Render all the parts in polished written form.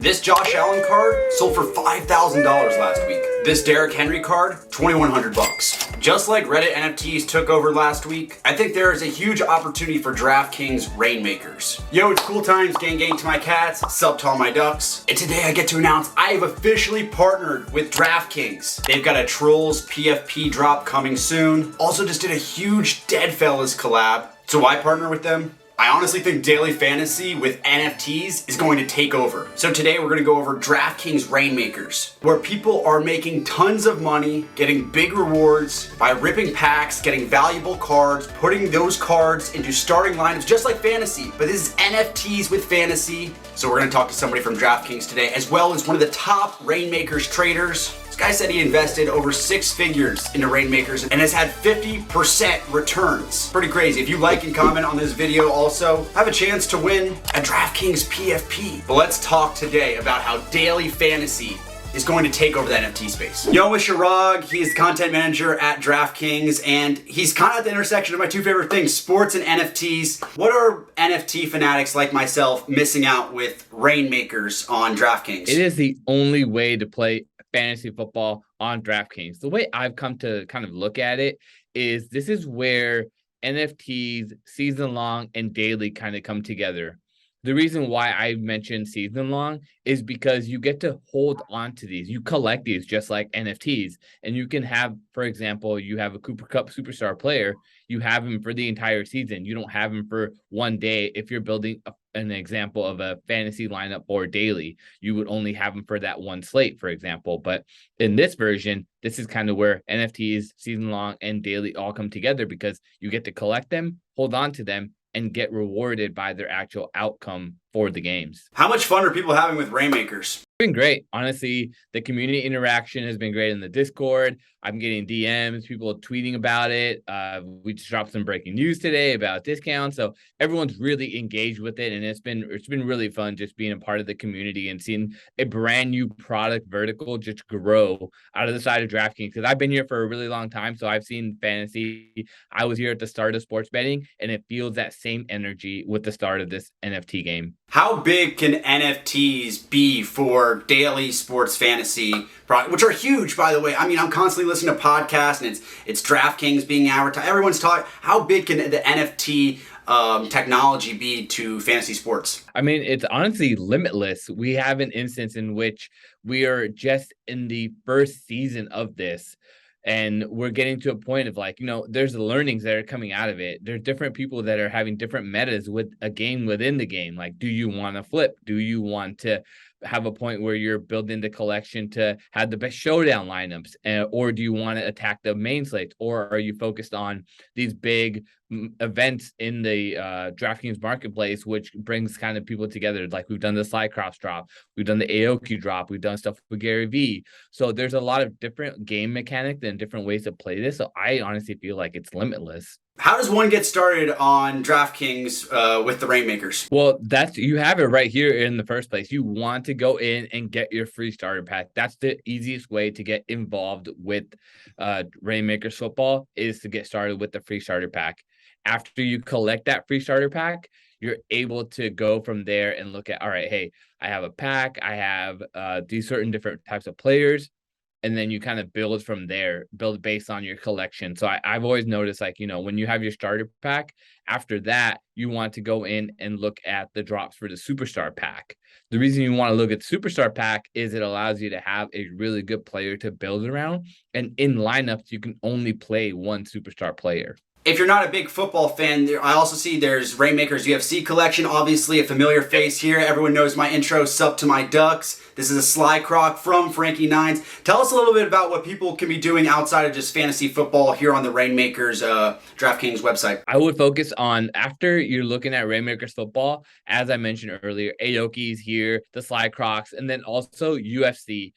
This Josh Allen card sold for $5,000 last week. This Derrick Henry card, $2,100. Just like Reddit NFTs took over last week, I think there is a huge opportunity for DraftKings Reignmakers. Yo, it's cool times, gang to my cats, sup to all my ducks. And today I get to announce I have officially partnered with DraftKings. They've got a Trolls PFP drop coming soon. Also just did a huge Deadfellas collab. So why partner with them? I honestly think daily fantasy with NFTs is going to take over. So today we're going to go over DraftKings Reignmakers, where people are making tons of money, getting big rewards by ripping packs, getting valuable cards, putting those cards into starting lineups just like fantasy. But this is NFTs with fantasy. So we're going to talk to somebody from DraftKings today, as well as one of the top Reignmakers traders. Guy said he invested over 6 figures into Reignmakers and has had 50% returns. Pretty crazy. If you like and comment on this video also, have a chance to win a DraftKings PFP. But let's talk today about how daily fantasy is going to take over the NFT space. Yo, with Shirag, he's the content manager at DraftKings, and he's kind of at the intersection of my two favorite things, sports and NFTs. What are NFT fanatics like myself missing out with Reignmakers on DraftKings? It is the only way to play fantasy football on DraftKings. The way I've come to kind of look at it is this is where NFTs, season long and daily kind of come together. The reason why I mentioned season long is because you get to hold on to these. You collect these just like NFTs, and you can have, for example, you have a Cooper Cup superstar player, you have him for the entire season. You don't have him for one day. If you're building an example of a fantasy lineup or daily, you would only have him for that one slate, for example. But in this version, this is kind of where NFTs, season long and daily all come together because you get to collect them, hold on to them, and get rewarded by their actual outcome for the games. How much fun are people having with Reignmakers? Been great. Honestly, the community interaction has been great in the Discord. I'm getting DMs, people tweeting about it. We just dropped some breaking news today about discounts. So everyone's really engaged with it. And it's been really fun just being a part of the community and seeing a brand new product vertical just grow out of the side of DraftKings. Because I've been here for a really long time. So I've seen fantasy. I was here at the start of sports betting, and it feels that same energy with the start of this NFT game. How big can NFTs be for daily sports fantasy, which are huge, by the way? I mean, I'm constantly listening to podcasts, and it's DraftKings being advertised. Everyone's talking. How big can the NFT technology be to fantasy sports? I mean, it's honestly limitless. We have an instance in which we are just in the first season of this. And we're getting to a point of there's the learnings that are coming out of it. There's different people that are having different metas with a game within the game. Like, do you want to flip? Do you want to have a point where you're building the collection to have the best showdown lineups? Or do you want to attack the main slates? Or are you focused on these big events in the DraftKings marketplace, which brings kind of people together? Like, we've done the Cyclops drop, we've done the Aoki drop, we've done stuff with Gary Vee. So there's a lot of different game mechanics and different ways to play this. So I honestly feel like it's limitless. How does one get started on DraftKings with the Reignmakers? Well, you have it right here in the first place. You want to go in and get your free starter pack. That's the easiest way to get involved with Reignmakers football, is to get started with the free starter pack. After you collect that free starter pack, you're able to go from there and look at, all right, hey, I have a pack, I have these certain different types of players. And then you kind of build from there, build based on your collection. So I've always noticed, when you have your starter pack, after that, you want to go in and look at the drops for the superstar pack. The reason you want to look at the superstar pack is it allows you to have a really good player to build around. And in lineups, you can only play one superstar player. If you're not a big football fan, I also see there's Reignmakers UFC collection. Obviously, a familiar face here. Everyone knows my intro, sup to my ducks. This is a Sly Croc from Frankie Nines. Tell us a little bit about what people can be doing outside of just fantasy football here on the Reignmakers DraftKings website. I would focus on, after you're looking at Reignmakers football, as I mentioned earlier, Aoki's here, the Sly Crocs, and then also UFC.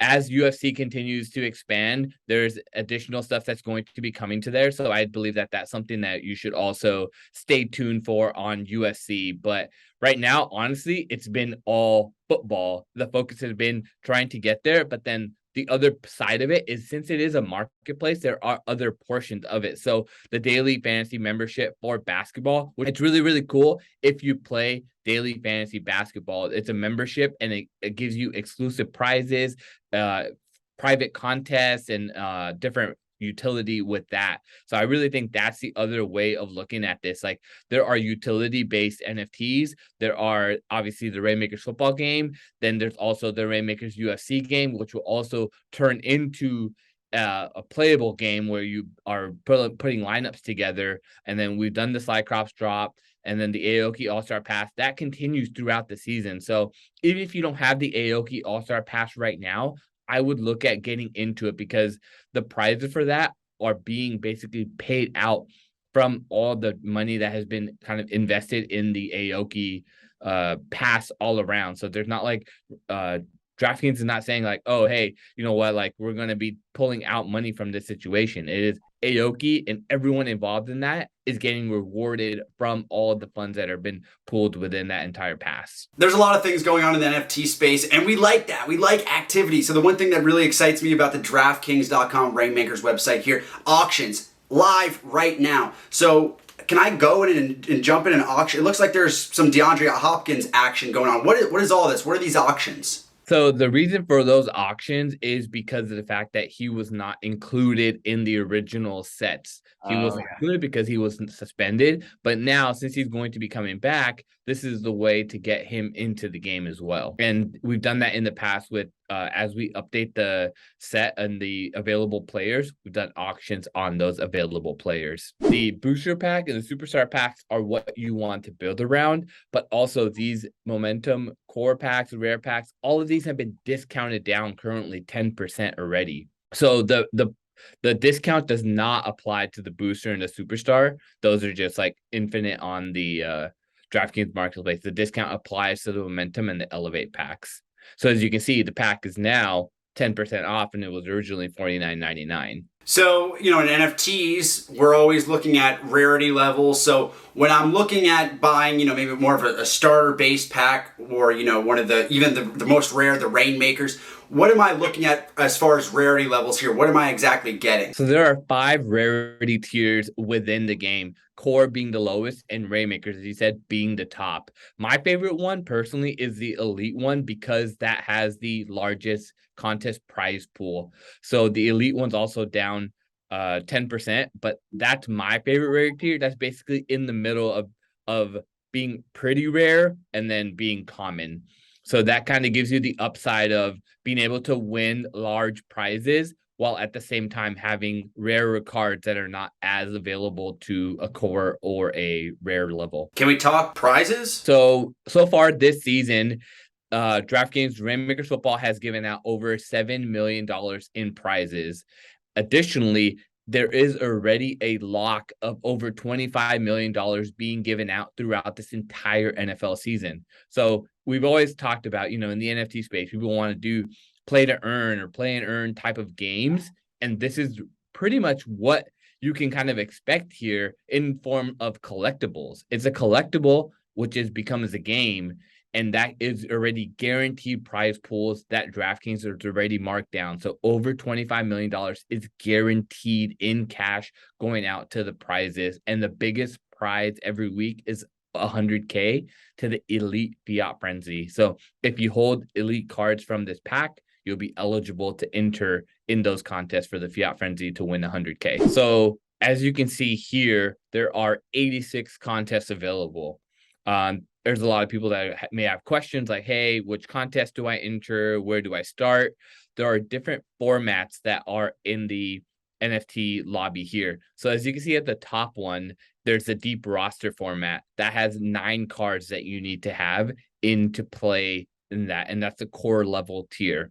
As UFC continues to expand, there's additional stuff that's going to be coming to there. So I believe that that's something that you should also stay tuned for on UFC. But right now, honestly, it's been all football. The focus has been trying to get there, but then the other side of it is, since it is a marketplace, there are other portions of it. So the daily fantasy membership for basketball, which it's really, really cool if you play daily fantasy basketball. It's a membership, and it gives you exclusive prizes, private contests, and different utility with that. So I really think that's the other way of looking at this. Like, there are utility based NFTs. There are obviously the Reignmakers football game. Then there's also the Reignmakers UFC game, which will also turn into a playable game where you are putting lineups together. And then we've done the Cyclops drop, and then the Aoki All-Star Pass that continues throughout the season. So even if you don't have the Aoki All-Star Pass right now, I would look at getting into it, because the prizes for that are being basically paid out from all the money that has been kind of invested in the Aoki pass all around. So there's not like DraftKings is not saying like, oh, hey, you know what, like, we're going to be pulling out money from this situation. It is Aoki, and everyone involved in that is getting rewarded from all the funds that have been pooled within that entire pass. There's a lot of things going on in the NFT space, and we like that. We like activity. So the one thing that really excites me about the DraftKings.com Reignmakers website here, auctions live right now. So can I go in and jump in an auction? It looks like there's some DeAndre Hopkins action going on. What is all this? What are these auctions? So the reason for those auctions is because of the fact that he was not included in the original sets. He was included because he was suspended, but now, since he's going to be coming back, this is the way to get him into the game as well. And we've done that in the past with as we update the set and the available players, we've done auctions on those available players. The booster pack and the superstar packs are what you want to build around, but also these momentum core packs, rare packs, all of these have been discounted down currently 10% already. So the discount does not apply to the booster and the superstar. Those are just like infinite on the DraftKings marketplace. The discount applies to the momentum and the elevate packs. So as you can see, the pack is now 10% off, and it was originally $49.99. So, in NFTs, we're always looking at rarity levels. So when I'm looking at buying, maybe more of a starter base pack, or, one of the most rare, the Reignmakers, what am I looking at as far as rarity levels here? What am I exactly getting? So there are 5 rarity tiers within the game, core being the lowest and Reignmakers, as you said, being the top. My favorite one personally is the elite one, because that has the largest contest prize pool. So the elite one's also down 10%, but that's my favorite rarity tier. That's basically in the middle of being pretty rare and then being common. So that kind of gives you the upside of being able to win large prizes while at the same time having rarer cards that are not as available to a core or a rare level. Can we talk prizes? So far this season, DraftKings Reignmakers Football has given out over $7 million in prizes. Additionally, there is already a lock of over $25 million being given out throughout this entire NFL season. So we've always talked about, in the NFT space, people want to do play to earn or play and earn type of games. And this is pretty much what you can kind of expect here in form of collectibles. It's a collectible, which becomes a game. And that is already guaranteed prize pools that DraftKings has already marked down. So over $25 million is guaranteed in cash going out to the prizes. And the biggest prize every week is $100K to the Elite Fiat Frenzy. So if you hold elite cards from this pack, you'll be eligible to enter in those contests for the Fiat Frenzy to win $100K. So as you can see here, there are 86 contests available. There's a lot of people that may have questions like, hey, which contest do I enter? Where do I start? There are different formats that are in the NFT lobby here. So as you can see at the top one, there's a deep roster format that has 9 cards that you need to have into play in that. And that's the core level tier.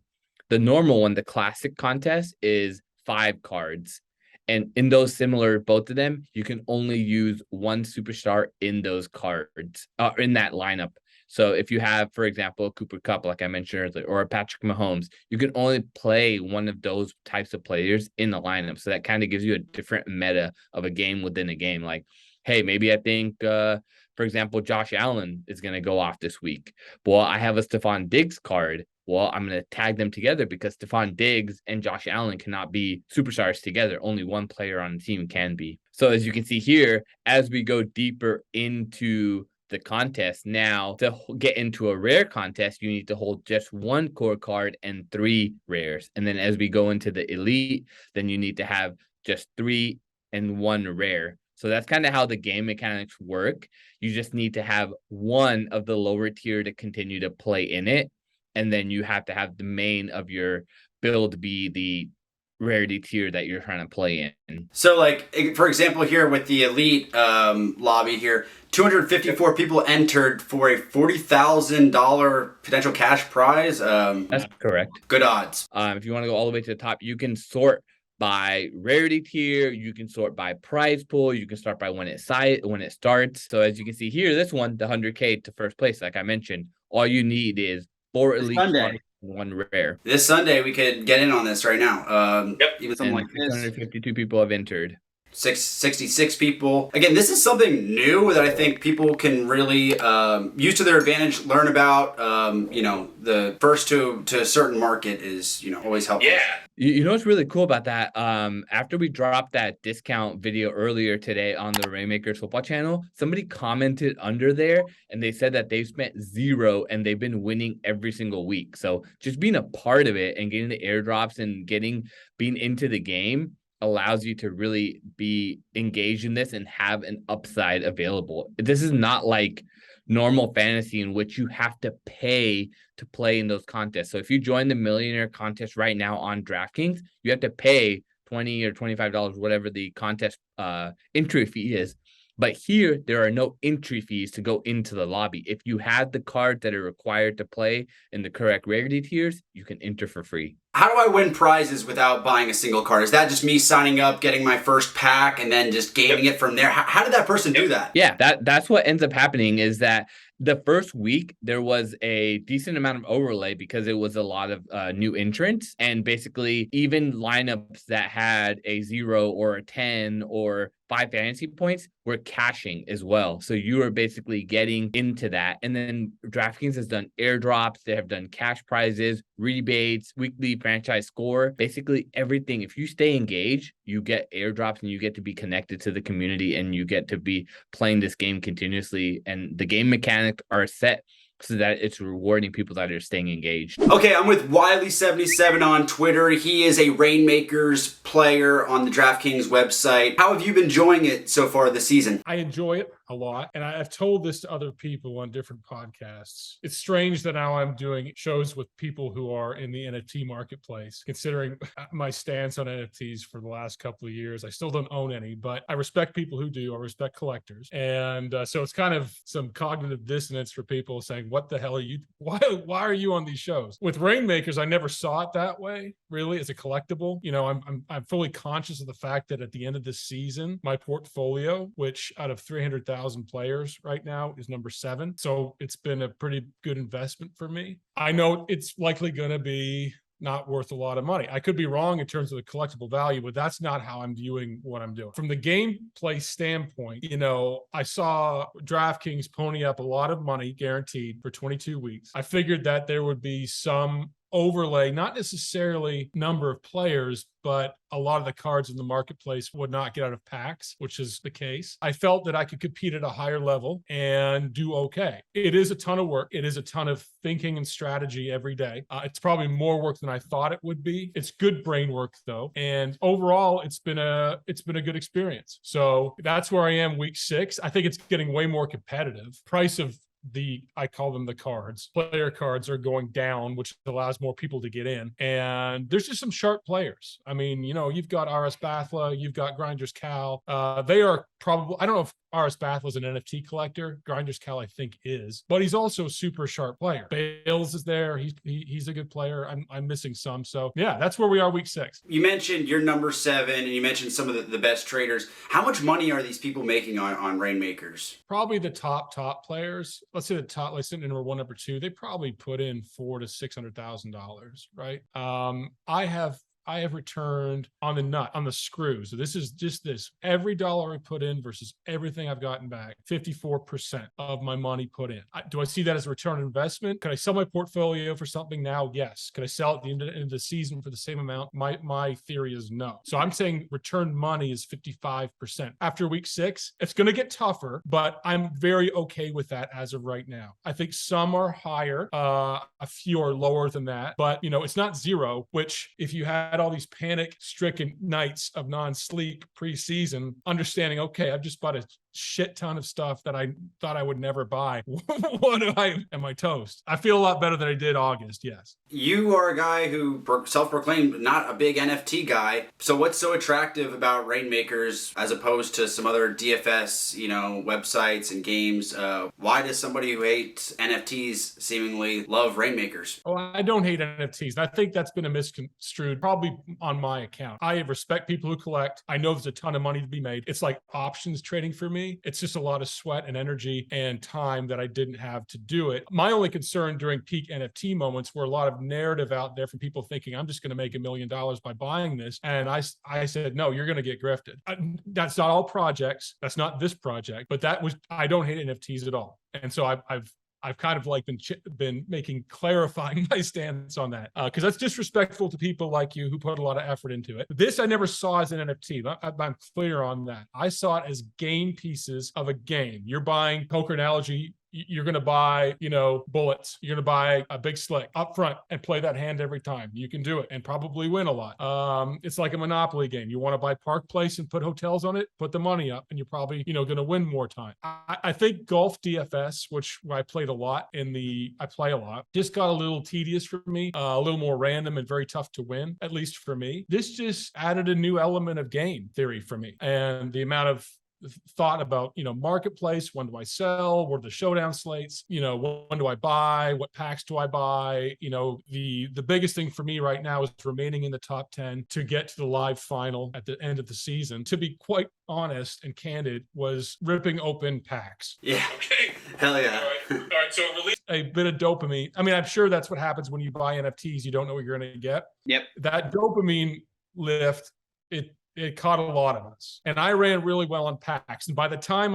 The normal one, the classic contest, is 5 cards. And in those similar, both of them, you can only use one superstar in those cards, in that lineup. So if you have, for example, a Cooper Kupp, like I mentioned earlier, or a Patrick Mahomes, you can only play one of those types of players in the lineup. So that kind of gives you a different meta of a game within a game. Like, hey, maybe I think, for example, Josh Allen is going to go off this week. Well, I have a Stephon Diggs card. well, I'm going to tag them together because Stephon Diggs and Josh Allen cannot be superstars together. Only one player on the team can be. So as you can see here, as we go deeper into the contest, now to get into a rare contest, you need to hold just one core card and 3 rares. And then as we go into the elite, then you need to have just 3 and 1 rare. So that's kind of how the game mechanics work. You just need to have one of the lower tier to continue to play in it. And then you have to have the main of your build be the rarity tier that you're trying to play in. So like, for example, here with the elite lobby here, 254 people entered for a $40,000 potential cash prize. That's correct. Good odds. If you want to go all the way to the top, you can sort by rarity tier, you can sort by prize pool, you can start by when it starts. So as you can see here, this one, the 100K to first place, like I mentioned, all you need is 4 elite cards, 1 rare. This Sunday we could get in on this right now. Yep. Even something and like this. 652 people have entered. 66 people. Again, this is something new that I think people can really use to their advantage, learn about. The first to a certain market is, always helpful. Yeah. You know what's really cool about that? After we dropped that discount video earlier today on the Reignmakers football channel, somebody commented under there and they said that they've spent 0 and they've been winning every single week. So just being a part of it and getting the airdrops and being into the game allows you to really be engaged in this and have an upside available. This is not like normal fantasy in which you have to pay to play in those contests. So if you join the millionaire contest right now on DraftKings, you have to pay $20 or $25, whatever the contest entry fee is. But here, there are no entry fees to go into the lobby. If you have the cards that are required to play in the correct rarity tiers, you can enter for free. How do I win prizes without buying a single card? Is that just me signing up, getting my first pack, and then just gaming it from there? How did that person do that? Yeah, that's what ends up happening is that the first week, there was a decent amount of overlay because it was a lot of new entrants. And basically, even lineups that had a 0 or a 10 or 5 fantasy points were cashing as well. So you are basically getting into that. And then DraftKings has done airdrops. They have done cash prizes, rebates, weekly franchise score, basically everything. If you stay engaged, you get airdrops and you get to be connected to the community and you get to be playing this game continuously. And the game mechanics are set so that it's rewarding people that are staying engaged. Okay, I'm with Wiley77 on Twitter. He is a Reignmakers player on the DraftKings website. How have you been enjoying it so far this season? I enjoy it a lot. And I've told this to other people on different podcasts. It's strange that now I'm doing shows with people who are in the NFT marketplace, considering my stance on NFTs for the last couple of years. I still don't own any, but I respect people who do. I respect collectors. And so it's kind of some cognitive dissonance for people saying, what the hell are you, why are you on these shows? With Reignmakers, I never saw it that way, really, as a collectible. I'm fully conscious of the fact that at the end of this season, my portfolio, which out of 300,000 players right now is number 7. So it's been a pretty good investment for me. I know it's likely going to be not worth a lot of money. I could be wrong in terms of the collectible value, but that's not how I'm viewing what I'm doing. From the gameplay standpoint, I saw DraftKings pony up a lot of money guaranteed for 22 weeks. I figured that there would be some overlay, not necessarily number of players, but a lot of the cards in the marketplace would not get out of packs, which is the case. I felt that I could compete at a higher level and do okay. It is a ton of work. It is a ton of thinking and strategy every day. It's probably more work than I thought it would be. It's good brain work though. And overall, it's been a good experience. So that's where I am week 6. I think it's getting way more competitive. Price of I call them the cards. Player cards are going down, which allows more people to get in. And there's just some sharp players. I mean, you've got RS Bathla, you've got Grinders Cal. They are probably, I don't know if RS Bathla is an NFT collector. Grinders Cal, I think, is, but he's also a super sharp player. Bales is there. He's a good player. I'm missing some. So yeah, that's where we are week 6. You mentioned you're number 7 and you mentioned some of the best traders. How much money are these people making on Reignmakers? Probably the top players. Let's say the top, let's say number 1, number 2, they probably put in $400,000 to $600,000, right? I have I have returned on the screw. So this is just this. Every dollar I put in versus everything I've gotten back, 54% of my money put in. Do I see that as a return on investment? Could I sell my portfolio for something now? Yes. Could I sell at the end of the season for the same amount? My theory is no. So I'm saying return money is 55%. After week 6, it's going to get tougher, but I'm very okay with that as of right now. I think some are higher, a few are lower than that, but it's not zero, which if you had all these panic-stricken nights of non-sleep preseason, understanding, okay, I've just bought a shit ton of stuff that I thought I would never buy. Am I toast? I feel a lot better than I did August, yes. You are a guy who self-proclaimed not a big NFT guy. So what's so attractive about Reignmakers as opposed to some other DFS, websites and games? Why does somebody who hates NFTs seemingly love Reignmakers? Oh, I don't hate NFTs. I think that's been a misconstrued, probably on my account. I respect people who collect. I know there's a ton of money to be made. It's like options trading for me. It's just a lot of sweat and energy and time that I didn't have to do it. My only concern during peak NFT moments were a lot of narrative out there from people thinking I'm just going to make $1 million by buying this. And I said, no, you're going to get grifted. That's not all projects. That's not this project, but I don't hate NFTs at all. And so I've kind of like been clarifying my stance on that because that's disrespectful to people like you who put a lot of effort into it. This I never saw as an NFT. I'm clear on that. I saw it as game pieces of a game. You're buying, poker analogy, you're going to buy, bullets. You're going to buy a big slick up front and play that hand every time. You can do it and probably win a lot. It's like a Monopoly game. You want to buy Park Place and put hotels on it, put the money up, and you're probably, going to win more time. I think golf DFS, which I played a lot I play a lot, just got a little tedious for me, a little more random and very tough to win, at least for me. This just added a new element of game theory for me. And the amount of thought about, marketplace, when do I sell, what are the showdown slates, when do I buy, what packs do I buy, the biggest thing for me right now is remaining in the top 10 to get to the live final at the end of the season. To be quite honest and candid, was ripping open packs. Yeah. Okay. Hell yeah. All right. So release a bit of dopamine. I mean, I'm sure that's what happens when you buy NFTs. You don't know what you're going to get. Yep. That dopamine lift, it caught a lot of us. And I ran really well on packs. And by the time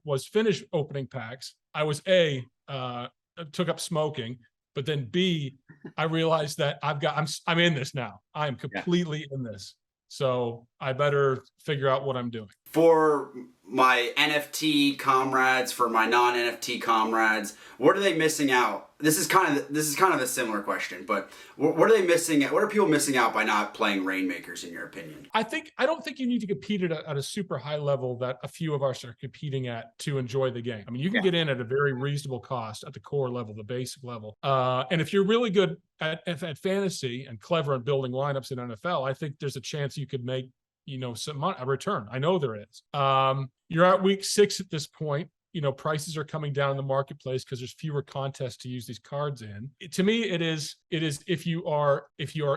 was finished opening packs, I was took up smoking, but then B, I realized that I'm in this now. I am completely in this. So I better figure out what I'm doing. For my NFT comrades, for my non-NFT comrades, what are they missing out? This is kind of a similar question, but what are they missing? What are people missing out by not playing Reignmakers, in your opinion? I don't think you need to compete at a super high level that a few of us are competing at to enjoy the game. I mean, you can get in at a very reasonable cost at the core level, the basic level. And if you're really good at fantasy and clever at building lineups in NFL, I think there's a chance you could make a return. I know there is. You're at week 6 at this point. Prices are coming down in the marketplace because there's fewer contests to use these cards in. To me, it is if you are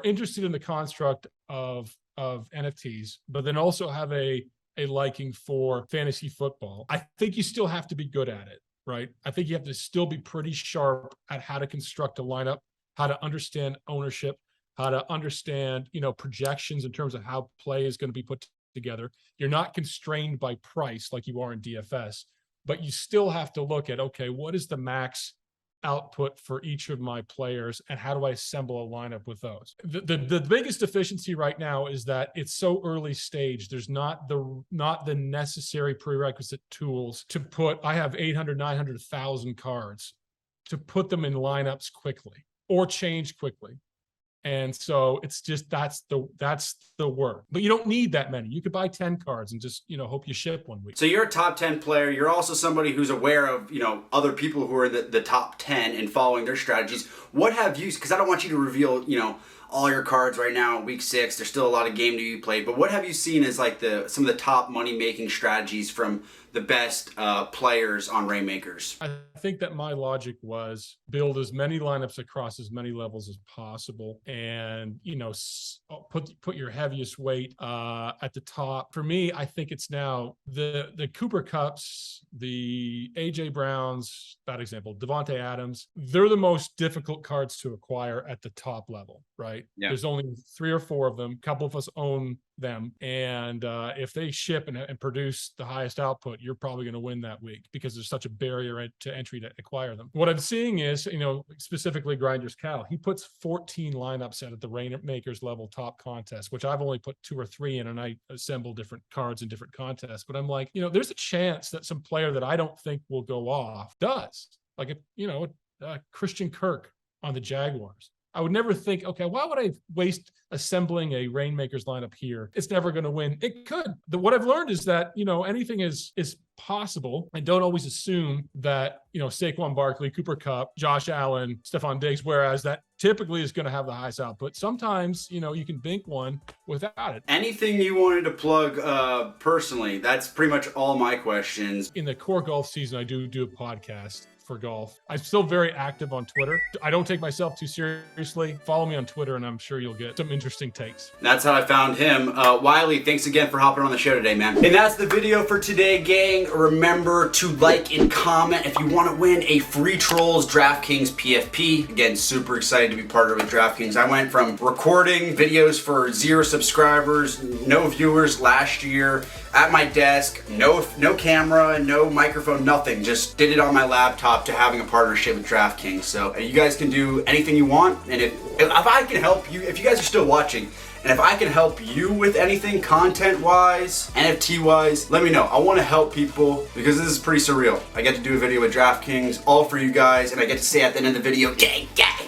interested in the construct of NFTs, but then also have a liking for fantasy football, I think you still have to be good at it, right? I think you have to still be pretty sharp at how to construct a lineup, how to understand ownership, how to understand, projections in terms of how play is going to be put together. You're not constrained by price like you are in DFS, but you still have to look at, okay, what is the max output for each of my players and how do I assemble a lineup with those? The biggest deficiency right now is that it's so early stage. There's not the necessary prerequisite tools to put, I have 800, 900,000 cards to put them in lineups quickly or change quickly. And so it's just, that's the work, but you don't need that many. You could buy 10 cards and just, hope you ship one week. So you're a top 10 player. You're also somebody who's aware of, other people who are the top 10 and following their strategies. What have you, because I don't want you to reveal, all your cards right now, week 6, there's still a lot of game to be played, but what have you seen as like some of the top money making strategies from the best players on Reignmakers? I think that my logic was build as many lineups across as many levels as possible, and put your heaviest weight at the top. For me, I think it's now the Cooper Kupps, the AJ Browns, bad example, Devontae Adams. They're the most difficult cards to acquire at the top level, right? Yeah. There's only 3 or 4 of them. A couple of us own them, and if they ship and produce the highest output, you're probably going to win that week because there's such a barrier to entry to acquire them. What I'm seeing is, specifically Grinders Cal, he puts 14 lineups at the Reignmakers level top contest, which I've only put 2 or 3 in, and I assemble different cards in different contests. But I'm like, there's a chance that some player that I don't think will go off does, like Christian Kirk on the Jaguars. I would never think, okay, why would I waste assembling a Reignmakers lineup here? It's never going to win. It could. What I've learned is that, anything is possible, and don't always assume that, Saquon Barkley, Cooper Kupp, Josh Allen, Stephon Diggs, whereas that typically is going to have the highest output. Sometimes, you can bink one without it. Anything you wanted to plug personally? That's pretty much all my questions. In the core golf season, I do a podcast for golf. I'm still very active on Twitter. I don't take myself too seriously. Follow me on Twitter, and I'm sure you'll get some interesting takes. That's how I found him. Wiley, thanks again for hopping on the show today, man. And that's the video for today, gang. Remember to like and comment if you want to win a free Trolls DraftKings PFP. Again, super excited to be partnered with DraftKings. I went from recording videos for 0 subscribers, no viewers last year, at my desk, no camera, no microphone, nothing. Just did it on my laptop to having a partnership with DraftKings. So you guys can do anything you want. And if I can help you, if you guys are still watching, and if I can help you with anything content-wise, NFT-wise, let me know. I want to help people because this is pretty surreal. I get to do a video with DraftKings, all for you guys, and I get to say at the end of the video, gang, gang.